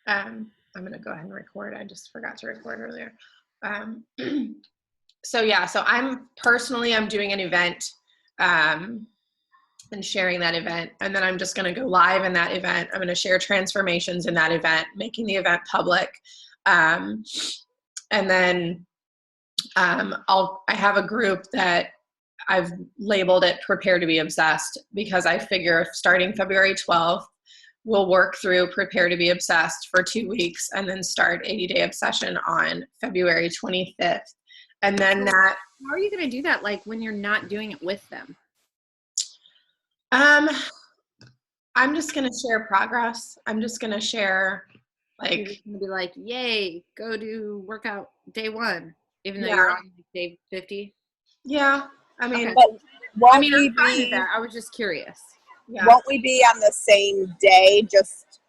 I'm going to go ahead and record. I just forgot to record earlier. Um, so yeah, so I'm doing an event, and sharing that event. And then I'm just going to go live in that event. I'm going to share transformations in that event, making the event public. And then I have a group that I've labeled it Prepare to be Obsessed, because I figure starting February 12th, we'll work through Prepare to be Obsessed for 2 weeks and then start 80-Day Obsession on February 25th. And then that. How are you going to do that, like, when you're not doing it with them? I'm just going to share progress. I'm just going to share, like, you're just going to be like, yay, go do workout day 1, even though Yeah. you're on day 50. Yeah. I mean, Okay. But won't I'm we fine with be? that. I was just curious. Yeah. Won't we be on the same day, just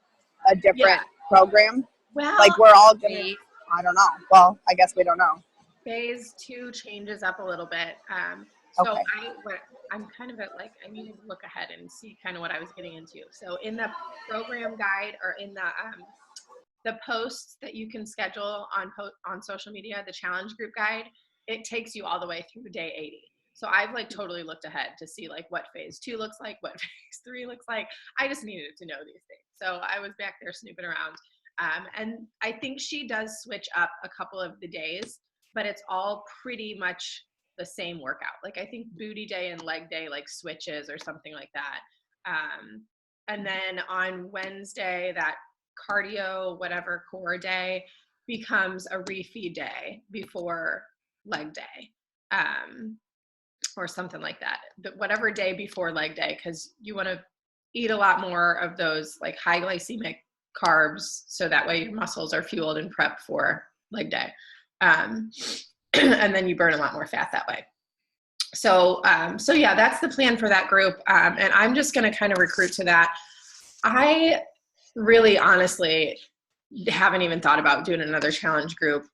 a different program? Well, Like we're all gonna. I don't know. Well, I guess we don't know. Phase 2 changes up a little bit. So Okay. I'm kind of at, like, I needed to look ahead and see kind of what I was getting into. So in the program guide, or in the posts that you can schedule on social media, the challenge group guide, it takes you all the way through day 80. So I've like totally looked ahead to see like what phase 2 looks like, what phase 3 looks like. I just needed to know these things. So I was back there snooping around. And I think she does switch up a couple of the days, but it's all pretty much the same workout. Like I think booty day and leg day like switches or something like that. And then on Wednesday, that cardio, whatever core day becomes a refeed day before leg day. Or something like that. But whatever day before leg day, because you want to eat a lot more of those like high glycemic carbs, so that way your muscles are fueled and prepped for leg day. And then you burn a lot more fat that way. So yeah, that's the plan for that group. And I'm just going to kind of recruit to that. I really honestly haven't even thought about doing another challenge group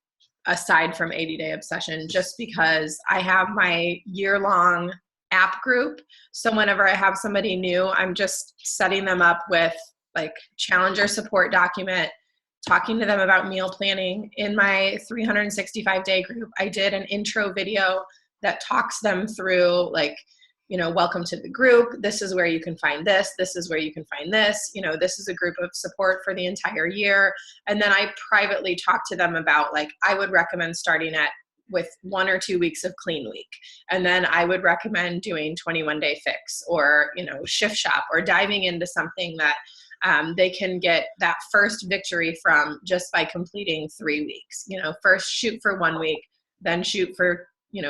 aside from 80-Day Obsession, just because I have my year-long app group. So whenever I have somebody new, I'm just setting them up with like challenger support document, talking to them about meal planning. In my 365-day group, I did an intro video that talks them through, like, you know, welcome to the group. This is where you can find this. This is where you can find this. You know, this is a group of support for the entire year. And then I privately talk to them about, like, I would recommend starting with 1 or 2 weeks of clean week. And then I would recommend doing 21-day fix, or, you know, shift shop, or diving into something that they can get that first victory from just by completing 3 weeks. You know, first shoot for 1 week, then shoot for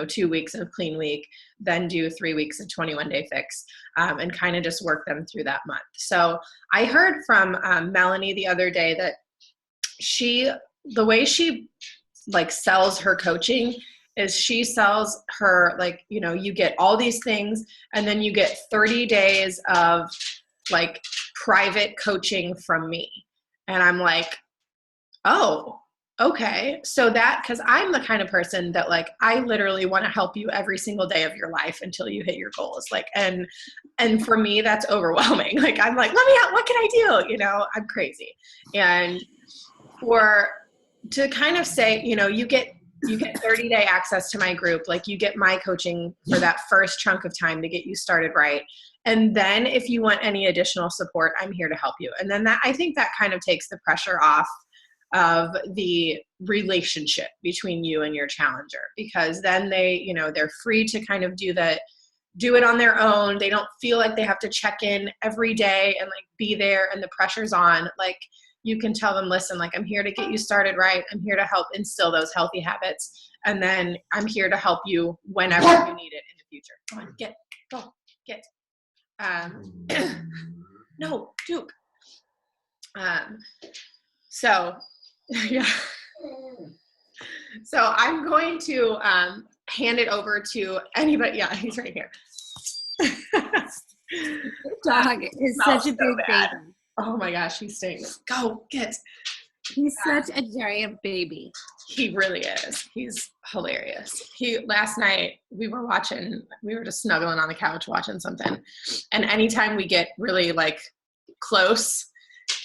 2 weeks of clean week, then do 3 weeks of 21-day fix, and kind of just work them through that month. So I heard from Melanie the other day that the way she like sells her coaching is she sells her, like, you get all these things and then you get 30 days of like private coaching from me. And I'm like, oh, okay. So because I'm the kind of person that, like, I literally want to help you every single day of your life until you hit your goals. Like, and for me, that's overwhelming. Like, I'm like, what can I do? I'm crazy. And to kind of say, you get 30-day access to my group. Like, you get my coaching for that first chunk of time to get you started right. And then if you want any additional support, I'm here to help you. And then I think that kind of takes the pressure off of the relationship between you and your challenger, because then they're free to kind of do it on their own. They don't feel like they have to check in every day and like be there, and the pressure's on. Like, you can tell them, listen, like, I'm here to get you started right. I'm here to help instill those healthy habits. And then I'm here to help you whenever you need it in the future. Come on, get. No, Duke. So, yeah. So I'm going to hand it over to anybody. Yeah, he's right here. Dog is such a big baby. Oh my gosh, he stinks. Go, get. He's such a giant baby. He really is. He's hilarious. Last night we were just snuggling on the couch watching something. And anytime we get really like close,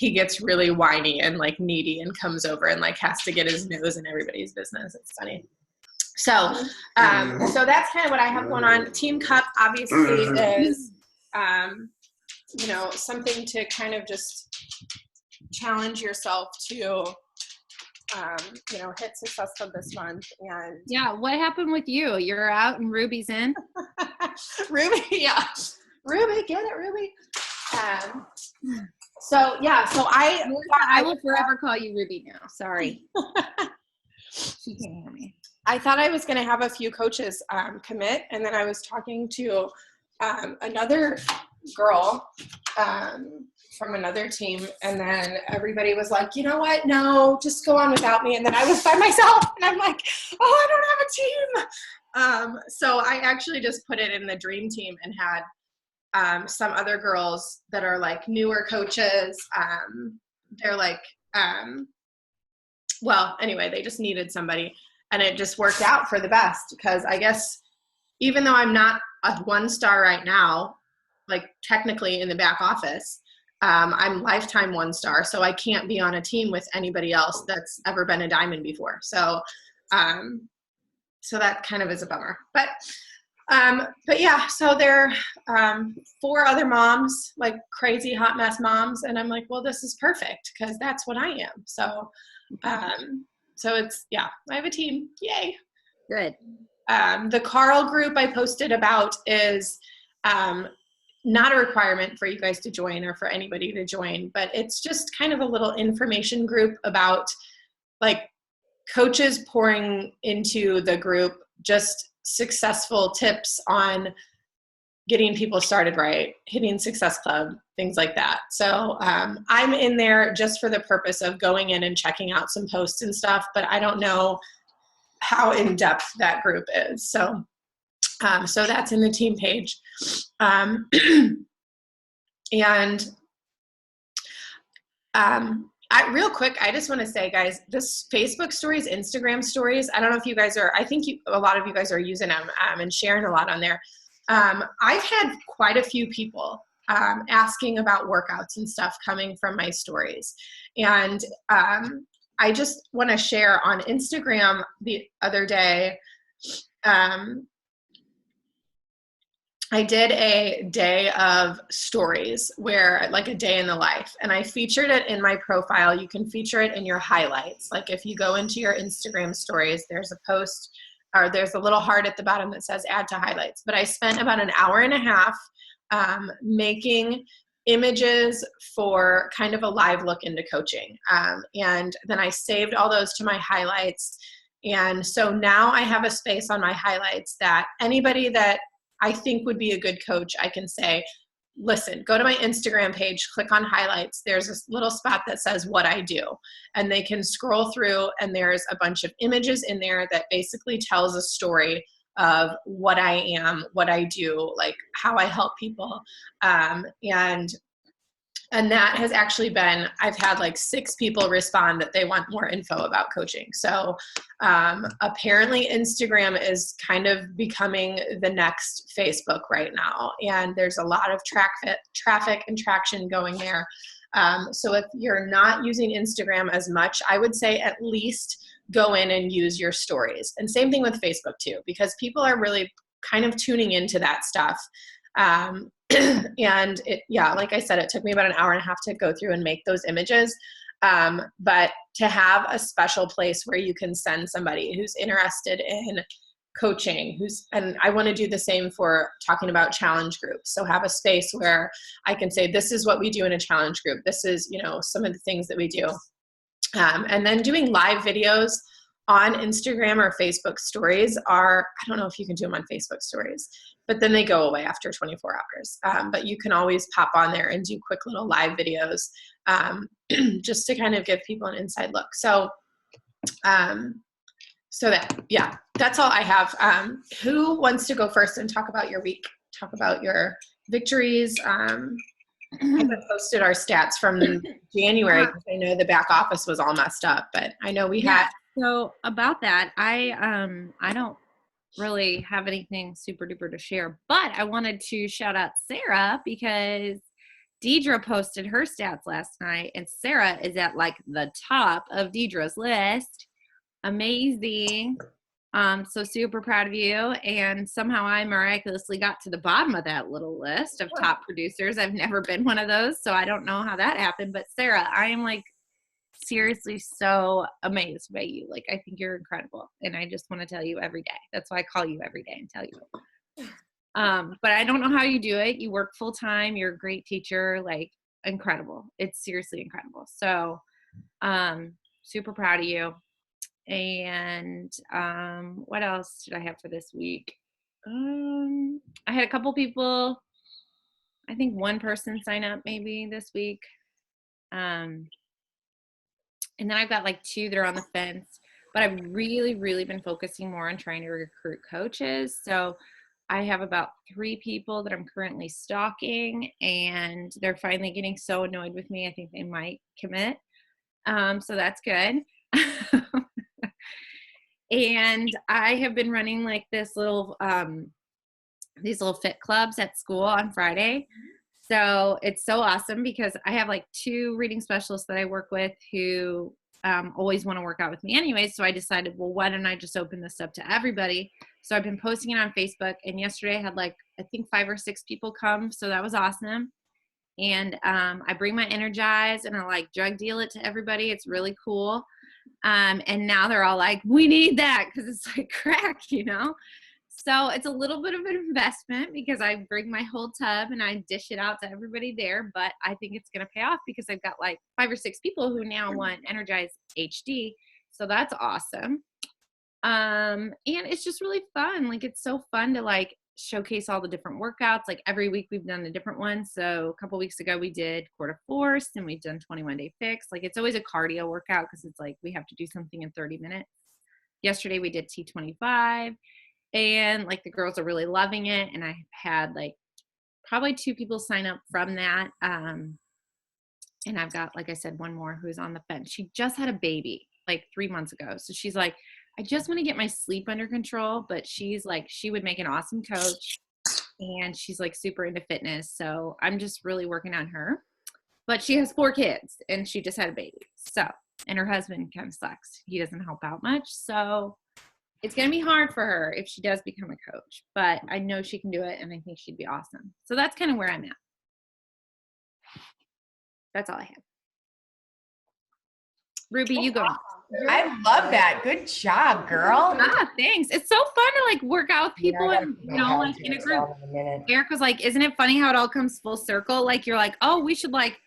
he gets really whiny and like needy and comes over and like has to get his nose in everybody's business. It's funny. So, so that's kind of what I have going on. Team Cup obviously is, you know, something to kind of just challenge yourself to, you know, hit success club this month. And Yeah, what happened with you? You're out and Ruby's in? Ruby, yeah. Ruby, get it, Ruby. So yeah, so I will forever call you Ruby now. Sorry. She can't hear me. I thought I was going to have a few coaches commit, and then I was talking to another girl from another team, and then everybody was like, you know what? No, just go on without me. And then I was by myself, and I'm like, oh, I don't have a team. So I actually just put it in the dream team and had some other girls that are like newer coaches. They're like, well, anyway, they just needed somebody. And it just worked out for the best because I guess even though I'm not a 1-star right now, like technically in the back office, I'm lifetime 1-star. So I can't be on a team with anybody else that's ever been a diamond before. So, so that kind of is a bummer. But yeah, so there are 4 other moms, like crazy hot mess moms. And I'm like, well, this is perfect because that's what I am. So, so it's, yeah, I have a team. Yay. Good. The Carl group I posted about is not a requirement for you guys to join or for anybody to join, but it's just kind of a little information group about like coaches pouring into the group, just successful tips on getting people started right, hitting Success Club, things like that. So I'm in there just for the purpose of going in and checking out some posts and stuff, but I don't know how in-depth that group is. So, so that's in the team page. And real quick, I just want to say, guys, this Facebook stories, Instagram stories, I don't know if you guys are, I think a lot of you guys are using them and sharing a lot on there. I've had quite a few people asking about workouts and stuff coming from my stories. And I just want to share on Instagram the other day, I did a day of stories where like a day in the life, and I featured it in my profile. You can feature it in your highlights. Like if you go into your Instagram stories, there's a post or there's a little heart at the bottom that says add to highlights. But I spent about an hour and a half making images for kind of a live look into coaching. And then I saved all those to my highlights. And so now I have a space on my highlights that anybody that I think would be a good coach, I can say, listen, go to my Instagram page, click on highlights. There's this little spot that says what I do. And they can scroll through and there's a bunch of images in there that basically tells a story of what I am, what I do, like how I help people. And that has actually been, I've had like 6 people respond that they want more info about coaching. So apparently Instagram is kind of becoming the next Facebook right now. And there's a lot of traffic and traction going there. So if you're not using Instagram as much, I would say at least go in and use your stories. And same thing with Facebook too, because people are really kind of tuning into that stuff. And it, yeah, like I said, it took me about an hour and a half to go through and make those images. But to have a special place where you can send somebody who's interested in coaching, and I want to do the same for talking about challenge groups. So have a space where I can say, this is what we do in a challenge group. This is, you know, some of the things that we do. And then doing live videos on Instagram or Facebook stories are, I don't know if you can do them on Facebook stories, but then they go away after 24 hours. But you can always pop on there and do quick little live videos just to kind of give people an inside look. So, so that, yeah, that's all I have. Who wants to go first and talk about your week? Talk about your victories. I haven't posted our stats from January because I know the back office was all messed up, but I know we had. So about that, I don't really have anything super duper to share, but I wanted to shout out Sarah because Deidre posted her stats last night, and Sarah is at like the top of Deidre's list. Amazing. So super proud of you. And somehow I miraculously got to the bottom of that little list of top producers. I've never been one of those, so I don't know how that happened. But Sarah, I am like seriously so amazed by you. Like, I think you're incredible. And I just want to tell you every day. That's why I call you every day and tell you. But I don't know how you do it. You work full time. You're a great teacher. Like, incredible. It's seriously incredible. So, super proud of you. And what else did I have for this week? I had a couple people, I think one person sign up maybe this week. And then I've got like 2 that are on the fence, but I've really, really been focusing more on trying to recruit coaches. So I have about 3 people that I'm currently stalking, and they're finally getting so annoyed with me. I think they might commit. So that's good. And I have been running like this little, these little fit clubs at school on Friday. So it's so awesome because I have like 2 reading specialists that I work with who always want to work out with me anyway. So I decided, well, why don't I just open this up to everybody? So I've been posting it on Facebook, and yesterday I had like, I think 5 or 6 people come. So that was awesome. And I bring my Energize and I like drug deal it to everybody. It's really cool. And now they're all like, we need that because it's like crack, you know? So it's a little bit of an investment because I bring my whole tub and I dish it out to everybody there, but I think it's going to pay off because I've got like 5 or 6 people who now want Energize HD. So that's awesome. And it's just really fun. Like, it's so fun to like showcase all the different workouts. Like, every week we've done a different one. So a couple weeks ago we did quarter force, and we've done 21-day fix. Like, it's always a cardio workout because it's like we have to do something in 30 minutes. Yesterday we did T25, and like the girls are really loving it. And I had like probably 2 people sign up from that. And I've got, like I said, 1 more who's on the fence. She just had a baby like 3 months ago. So she's like, I just want to get my sleep under control, but she's like, she would make an awesome coach, and she's like super into fitness. So I'm just really working on her, but she has 4 kids and she just had a baby. So, and her husband kind of sucks. He doesn't help out much. So it's going to be hard for her if she does become a coach, but I know she can do it, and I think she'd be awesome. So that's kind of where I'm at. That's all I have. Ruby, you go. I love that. Good job, girl. Ah, thanks. It's so fun to like work out with people and, you know, like in a group. Eric was like, isn't it funny how it all comes full circle? Like, you're like, oh, we should like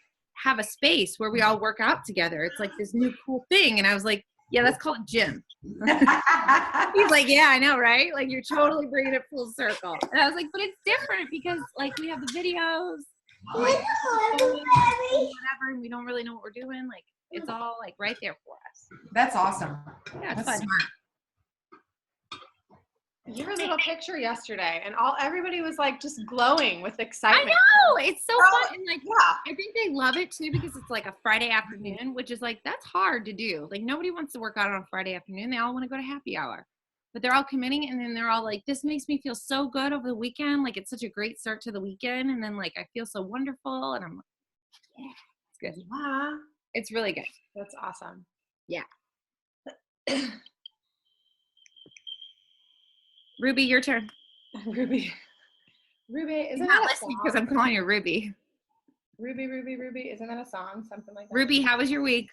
have a space where we all work out together. It's like this new cool thing. And I was like, yeah, that's called gym. He's like, yeah, I know, right? Like, you're totally bringing it full circle. And I was like, but it's different because like we have the videos, like, whatever, and we don't really know what we're doing. Like, it's all like right there for us. That's awesome. Yeah, it's That's fun. smart. Your little picture yesterday, and everybody was like just glowing with I excitement. know, it's so fun. And like, Yeah. I think they love it too because it's like a Friday afternoon, which is like, that's hard to do. Like, nobody wants to work out on a Friday afternoon. They all want to go to happy hour, but they're all committing, and then they're all like, this makes me feel so good over the weekend. Like, it's such a great start to the weekend. And then like, I feel so wonderful, and I'm like, yeah, it's good. Wow. It's really good. That's awesome. Yeah. Ruby, your turn. Ruby, isn't You're that not a listening song? because I'm calling you Ruby. Ruby, isn't that a song? Something like that. Ruby, how was your week?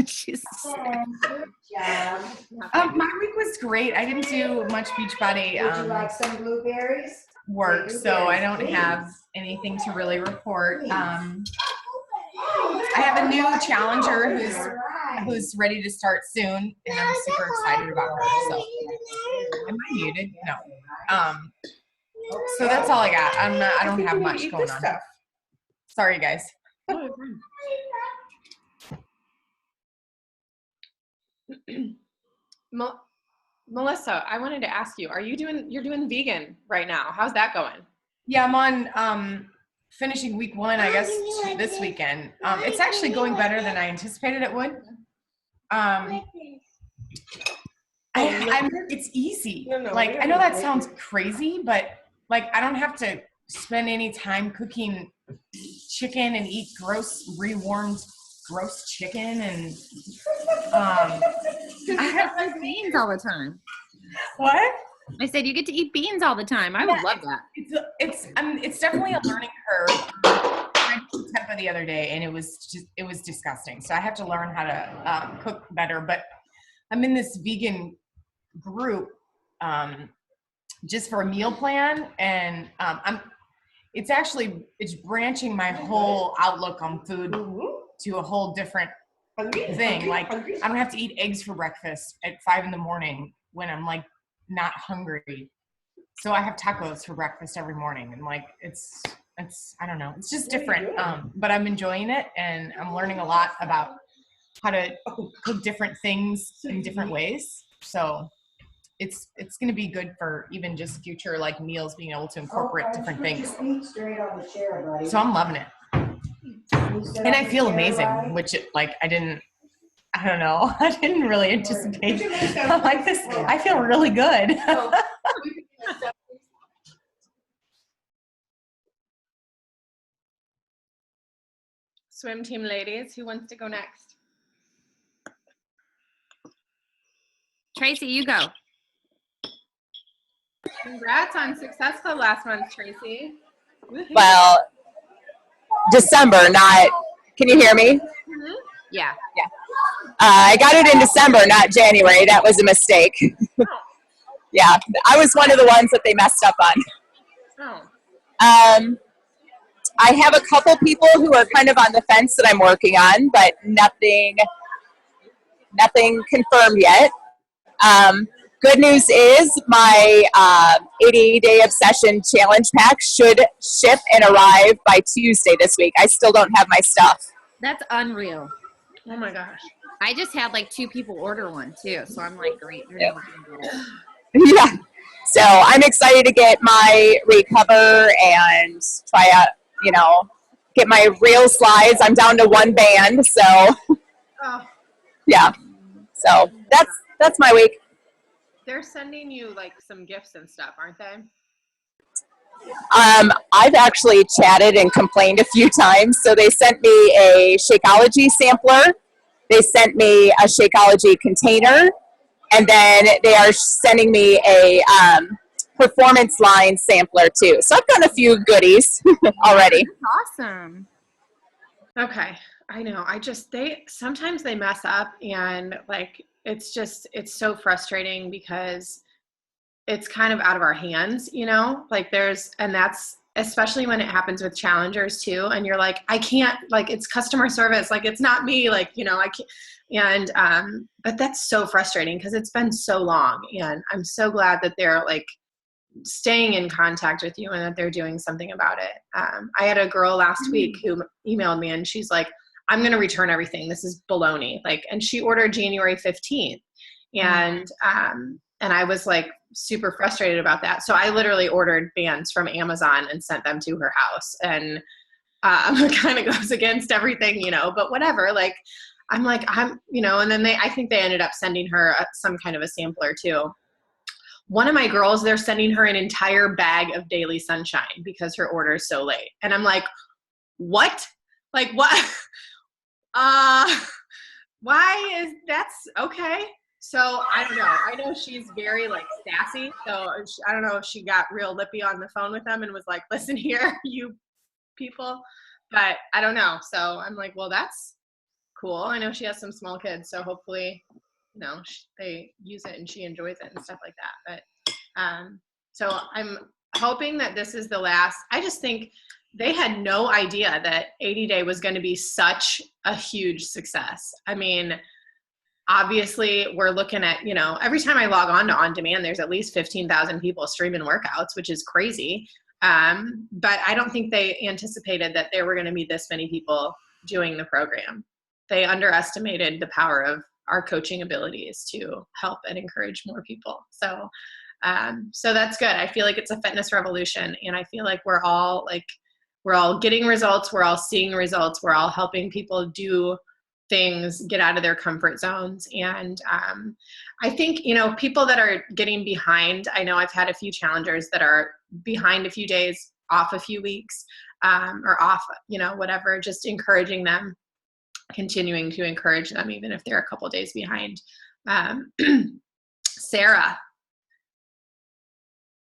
She's sick. Good job. My week was great. I didn't do much Beachbody Would you like some blueberries? work, so I don't have anything to really report. I have a new challenger who's ready to start soon, and I'm super excited about her. So, am I muted? No. So that's all I got. I don't have much going on. Sorry, guys. Melissa, I wanted to ask you, you're doing vegan right now. How's that going? Yeah, I'm on finishing week 1, I guess, this weekend. It's actually going better than I anticipated it would. It's easy. Like, I know that sounds crazy, but like, I don't have to spend any time cooking chicken and eat gross rewarmed gross chicken and I have Beans all the time. what? I said you get to eat beans all the time. I would love that. It's definitely a learning curve. I tried tempeh the other day and it was disgusting. So I have to learn how to cook better. But I'm in this vegan group just for a meal plan, and it's branching my whole outlook on food to a whole different thing. Like I don't have to eat eggs for breakfast at 5 a.m. when I'm like not hungry. So I have tacos for breakfast every morning, and like it's I don't know, it's just different. But I'm enjoying it, and I'm learning a lot about how to cook different things in different ways. So it's going to be good for even just future like meals, being able to incorporate different things. So I'm loving it, and I feel amazing, which I didn't really anticipate. I'm like this. I feel really good. Swim team ladies, who wants to go next? Tracy, you go. Congrats on Success Club last month, Tracy. Woohoo. Well, December, not. Can you hear me? Mhm. Yeah. I got it in December, not January. That was a mistake. Yeah, I was one of the ones that they messed up on. Oh. I have a couple people who are kind of on the fence that I'm working on, but nothing confirmed yet. Good news is my 80-day obsession challenge pack should ship and arrive by Tuesday this week. I still don't have my stuff. That's unreal. Oh my gosh. I just had like 2 people order one too, so I'm like, great. Yeah. Yeah. So I'm excited to get my recover and try out, get my real slides. I'm down to 1 band, so Oh, yeah. So that's my week. they're sending you like some gifts and stuff, aren't they? I've actually chatted and complained a few times. So they sent me a Shakeology sampler. They sent me a Shakeology container. And then they are sending me a performance line sampler too. So I've got a few goodies already. Awesome. Okay. I know. Sometimes they mess up, and like, it's so frustrating because it's kind of out of our hands, like that's especially when it happens with challengers too. And you're like, I can't, like, it's customer service. Like, it's not me. Like, I can't. And, but that's so frustrating because it's been so long, and I'm so glad that they're like staying in contact with you and that they're doing something about it. I had a girl last week who emailed me, and she's like, I'm going to return everything. This is baloney. Like, and she ordered January 15th. And I was like super frustrated about that. So I literally ordered bands from Amazon and sent them to her house. And it kind of goes against everything, but whatever. Like, and then I think they ended up sending her some kind of a sampler too. One of my girls, they're sending her an entire bag of Daily Sunshine because her order is so late. And I'm like, what? Like, what? Why is that's okay? So I don't know. I know she's very like sassy. So I don't know if she got real lippy on the phone with them and was like, listen here, you people. But I don't know. So I'm like, well, that's cool. I know she has some small kids. So hopefully, they use it and she enjoys it and stuff like that. But so I'm hoping that this is the last. I just think they had no idea that 80 Day was going to be such a huge success. I mean, obviously we're looking at, every time I log on to On Demand, there's at least 15,000 people streaming workouts, which is crazy. But I don't think they anticipated that there were going to be this many people doing the program. They underestimated the power of our coaching abilities to help and encourage more people. So that's good. I feel like it's a fitness revolution, and I feel like we're all getting results. We're all seeing results. We're all helping people do things, get out of their comfort zones. And I think, people that are getting behind, I know I've had a few challengers that are behind a few days off a few weeks, or off, whatever, just encouraging them, continuing to encourage them, even if they're a couple days behind. Sarah,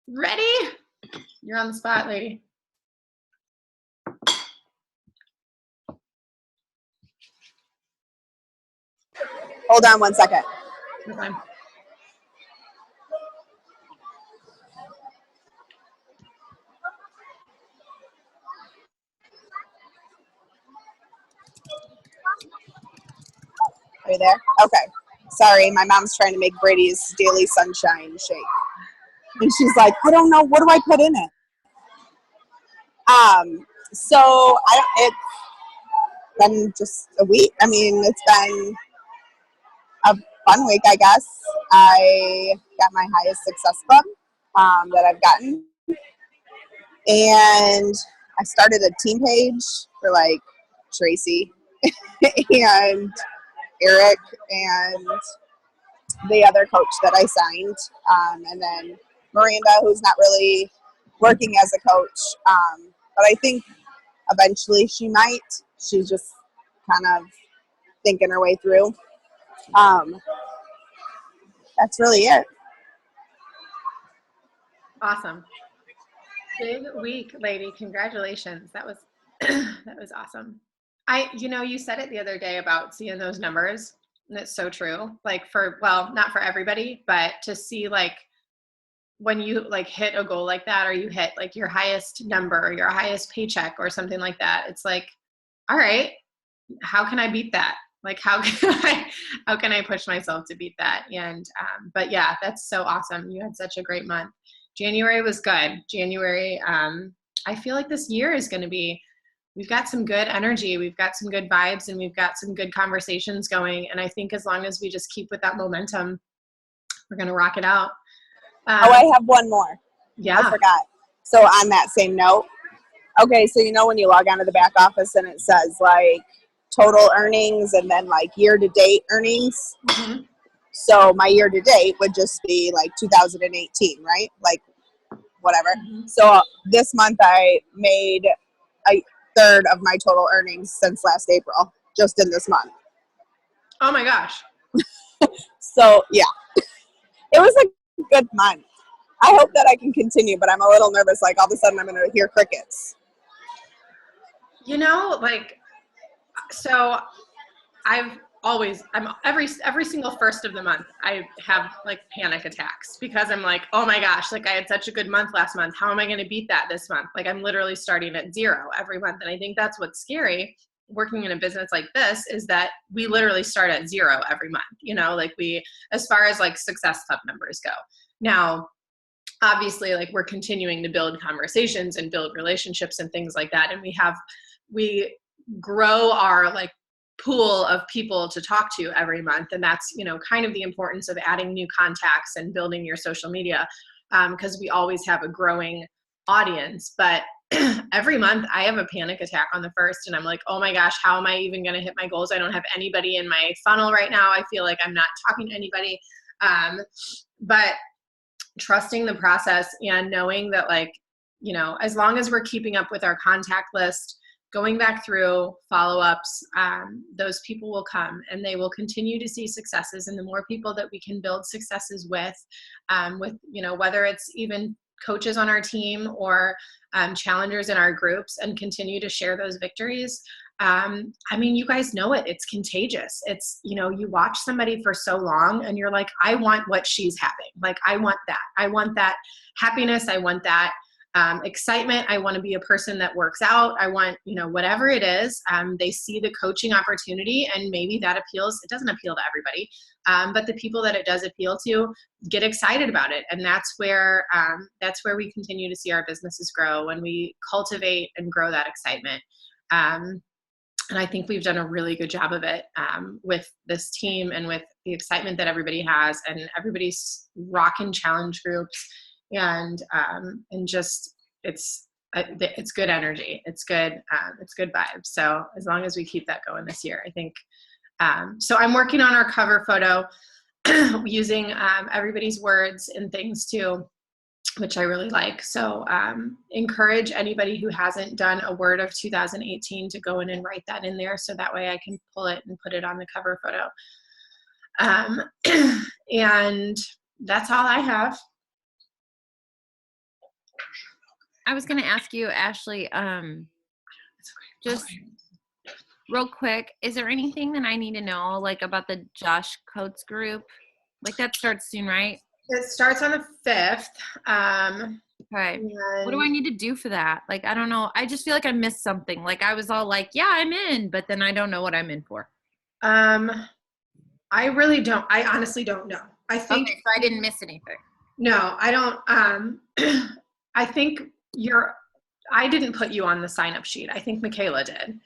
ready? You're on the spot, lady. Hold on one second. You're fine. Are you there? Okay. Sorry, my mom's trying to make Brady's daily sunshine shake. And she's like, I don't know, what do I put in it? It's been just a week. I mean, it's been a fun week, I guess. I got my highest success club that I've gotten. And I started a team page for like Tracy and Eric and the other coach that I signed. And then Miranda, who's not really working as a coach. But I think eventually she might. She's just kind of thinking her way through. That's really it. Awesome. Big week, lady. Congratulations. That was that was awesome. You said it the other day about seeing those numbers, and it's so true. Like not for everybody, but to see like when you like hit a goal like that, or you hit like your highest number or your highest paycheck or something like that, it's like, all right, how can I beat that? Like, how can I push myself to beat that? And, but yeah, that's so awesome. You had such a great month. January was good. January, I feel like this year is going to be, we've got some good energy. We've got some good vibes, and we've got some good conversations going. And I think as long as we just keep with that momentum, we're going to rock it out. I have one more. Yeah. I forgot. So on that same note, okay, so when you log onto the back office and it says like total earnings and then like year-to-date earnings. Mm-hmm. So my year-to-date would just be like 2018, right? Like whatever. Mm-hmm. So this month I made a third of my total earnings since last April, just in this month. Oh my gosh. So yeah, it was a good month. I hope that I can continue, but I'm a little nervous. Like all of a sudden I'm going to hear crickets. So every single first of the month, I have like panic attacks because I'm like, oh my gosh, like I had such a good month last month. How am I going to beat that this month? Like I'm literally starting at 0 every month. And I think that's what's scary working in a business like this, is that we literally start at 0 every month, like as far as like Success Club numbers go. Now, obviously, like we're continuing to build conversations and build relationships and things like that. And we grow our like pool of people to talk to every month. And that's, kind of the importance of adding new contacts and building your social media, because we always have a growing audience. But every month I have a panic attack on the first, and I'm like, oh my gosh, how am I even going to hit my goals? I don't have anybody in my funnel right now. I feel like I'm not talking to anybody. But trusting the process and knowing that as long as we're keeping up with our contact list, going back through follow-ups, those people will come and they will continue to see successes. And the more people that we can build successes with, whether it's even coaches on our team or challengers in our groups, and continue to share those victories. You guys know it. It's contagious. It's, you watch somebody for so long and you're like, I want what she's having. Like, I want that. I want that happiness. I want that excitement. I want to be a person that works out. I want, whatever it is, they see the coaching opportunity, and maybe that appeals. It doesn't appeal to everybody, but the people that it does appeal to get excited about it. And that's where we continue to see our businesses grow, when we cultivate and grow that excitement. And I think we've done a really good job of it with this team, and with the excitement that everybody has, and everybody's rocking challenge groups. And just it's good energy. It's good vibes. So as long as we keep that going this year, I think. So I'm working on our cover photo using everybody's words and things to which I really like. So encourage anybody who hasn't done a word of 2018 to go in and write that in there, so that way I can pull it and put it on the cover photo. And that's all I have. I was going to ask you, Ashley, just real quick, is there anything that I need to know, like about the Josh Coates group? Like that starts soon, right? It starts on the 5th. Okay. What do I need to do for that? Like, I don't know. I just feel like I missed something. Like I was all like, yeah, I'm in, but then I don't know what I'm in for. I really don't. I honestly don't know. I think Okay, so I didn't miss anything. no, I don't. I think I didn't put you on the sign up sheet. I think Michaela did.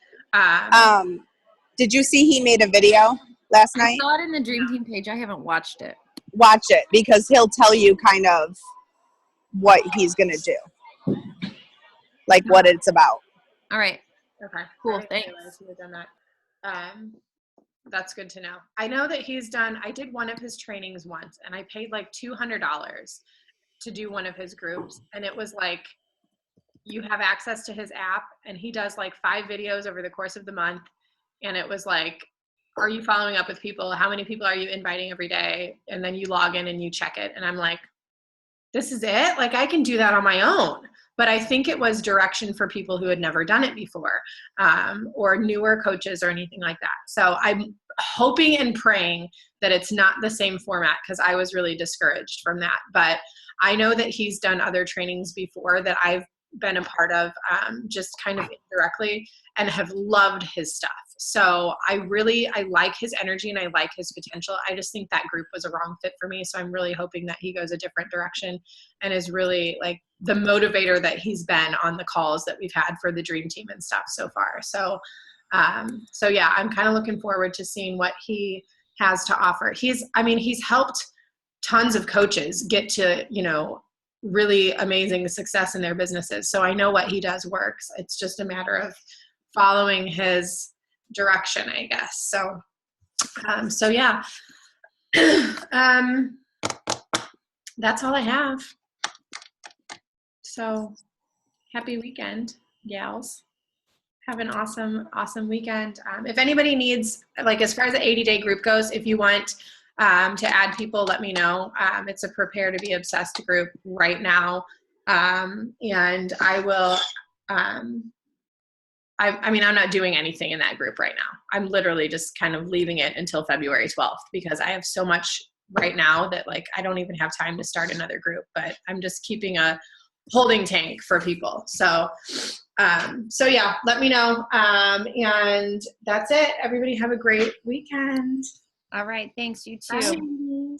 Did you see he made a video last I night? saw it in the Dream Team page. I haven't watched it. Watch it, because he'll tell you kind of what he's gonna do, like what it's about. All right. Okay. Cool, I didn't thanks. realize he had done that. That's good to know. I know that I did one of his trainings once, and I paid like $200 to do one of his groups. And it was like, you have access to his app, and he does like 5 videos over the course of the month. And it was like, are you following up with people? How many people are you inviting every day? And then you log in and you check it. And I'm like, this is it? Like, I can do that on my own. But I think it was direction for people who had never done it before, or newer coaches or anything like that. So I'm hoping and praying that it's not the same format, because I was really discouraged from that. But I know that he's done other trainings before that I've been a part of, just kind of indirectly, and have loved his stuff. So I like his energy and I like his potential. I just think that group was a wrong fit for me. So I'm really hoping that he goes a different direction and is really like the motivator that he's been on the calls that we've had for the Dream Team and stuff so far. So, so yeah, I'm kind of looking forward to seeing what he has to offer. He's helped tons of coaches get to, really amazing success in their businesses. So I know what he does works. It's just a matter of following his direction, I guess. So, so yeah, that's all I have. So happy weekend, gals. Have an awesome, awesome weekend. If anybody needs, like, as far as the 80-day group goes, if you want to add people, let me know. It's a Prepare to Be Obsessed group right now. And I will, I'm not doing anything in that group right now. I'm literally just kind of leaving it until February 12th, because I have so much right now that, like, I don't even have time to start another group, but I'm just keeping a holding tank for people. So, so yeah, let me know. And that's it. Everybody have a great weekend. All right. Thanks. You too. Bye.